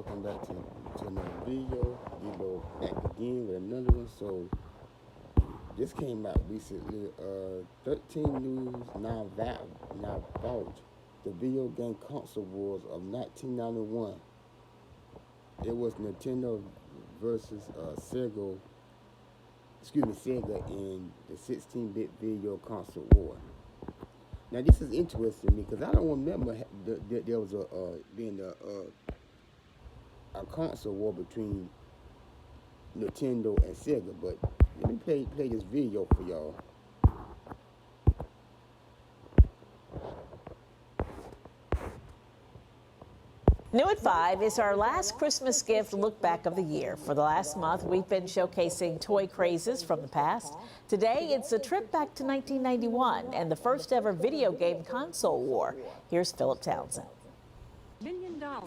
welcome back to another video. D-Lo back again with another one. So this came out recently. 13 News now vouch the video game console wars of 1991. It was Nintendo versus Sega in the 16-bit video console war. Now this is interesting to me because I don't remember there was a console war between Nintendo and Sega, but let me play this video for y'all. New at 5 is our last Christmas gift look back of the year. For the last month, we've been showcasing toy crazes from the past. Today, it's a trip back to 1991 and the first ever video game console war. Here's Philip Townsend.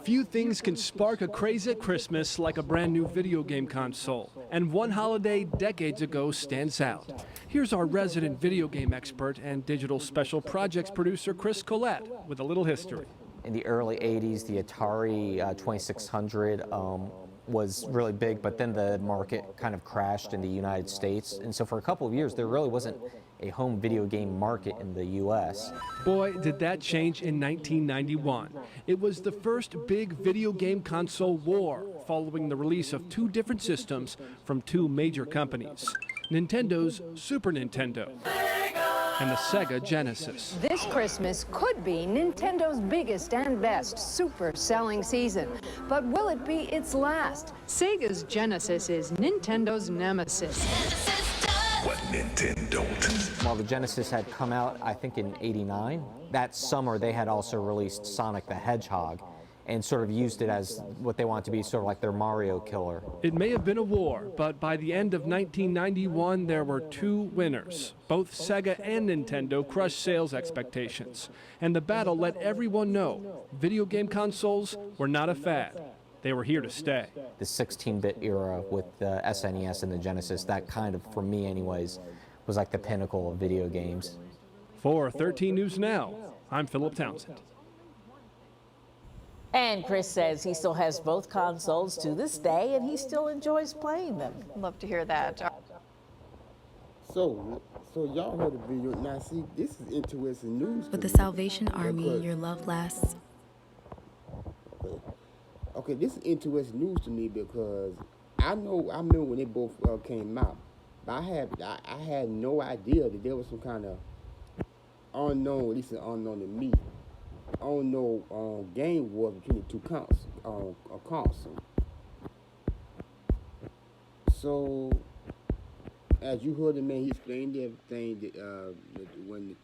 Few things can spark a craze at Christmas like a brand new video game console. And one holiday decades ago stands out. Here's our resident video game expert and digital special projects producer, Chris Collette, with a little history. In the early 80s, the Atari 2600 was really big, but then the market kind of crashed in the United States. And so for a couple of years, there really wasn't a home video game market in the U.S. Boy, did that change in 1991. It was the first big video game console war, following the release of two different systems from two major companies, Nintendo's Super Nintendo and the Sega Genesis. This Christmas could be Nintendo's biggest and best super selling season, but will it be its last? Sega's Genesis is Nintendo's nemesis. What Nintendo does. While the Genesis had come out, I think in '89, that summer they had also released Sonic the Hedgehog and sort of used it as what they want to be sort of like their Mario killer. It may have been a war, but by the end of 1991, there were two winners. Both Sega and Nintendo crushed sales expectations. And the battle let everyone know video game consoles were not a fad. They were here to stay. The 16-bit era with the SNES and the Genesis, that kind of, for me anyways, was like the pinnacle of video games. For 13 News Now, I'm Philip Townsend. And Chris says he still has both consoles to this day and he still enjoys playing them. Love to hear that. So y'all heard the video. Now see, this is interesting news. With the Salvation Army, your love lasts. Okay, this is interesting news to me because I remember when they both came out, but I had no idea that there was some kind of unknown, at least unknown to me, game war between the two consoles. So, as you heard the man, he explained everything that when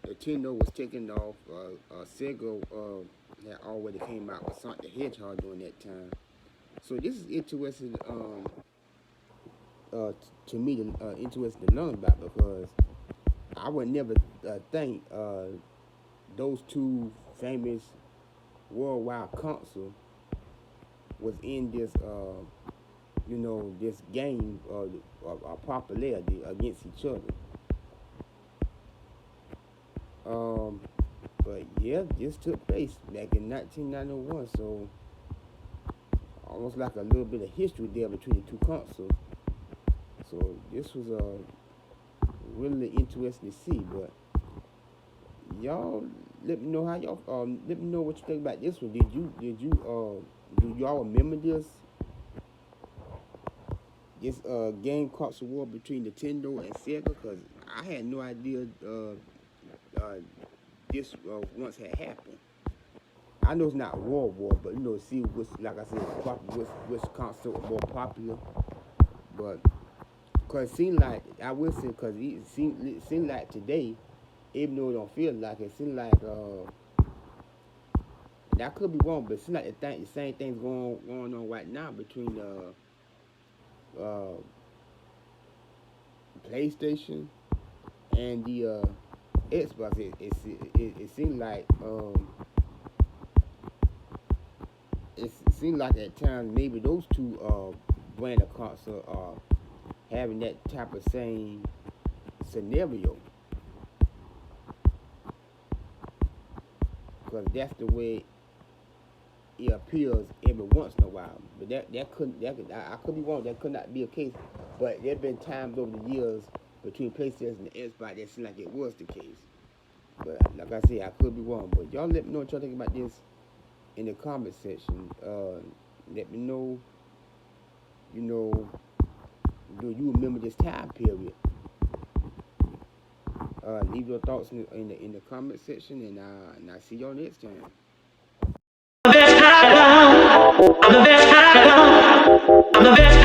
Nintendo was taking off, Sega had already came out with Sonic the Hedgehog during that time. So this is interesting to me, interesting to learn about because I would never think those two famous worldwide consoles was in this, this game of popularity against each other. But yeah, this took place back in 1991, so almost like a little bit of history there between the two consoles. So this was really interesting to see. But y'all, let me know how y'all. Let me know what you think about this one. Do y'all remember this game console war between Nintendo and Sega? Because I had no idea this once had happened. I know it's not war, but see which, like I said, which console was more popular. But because it seemed like, I will say, because it seemed like today, even though it don't feel like it, seemed like I could be wrong, but it seems like the same thing's going on right now between PlayStation and the Xbox. It seemed like at times maybe those two brand of console are having that type of same scenario, because that's the way it appears every once in a while. But I could be wrong. That could not be a case. But there have been times over the years between PlayStation and Xbox that seemed like it was the case. But like I said, I could be wrong. But y'all let me know what y'all think about this in the comment section. Let me know. You know, do you remember this time period? Leave your thoughts in the comment section, and I'll see y'all next time. I'm the best.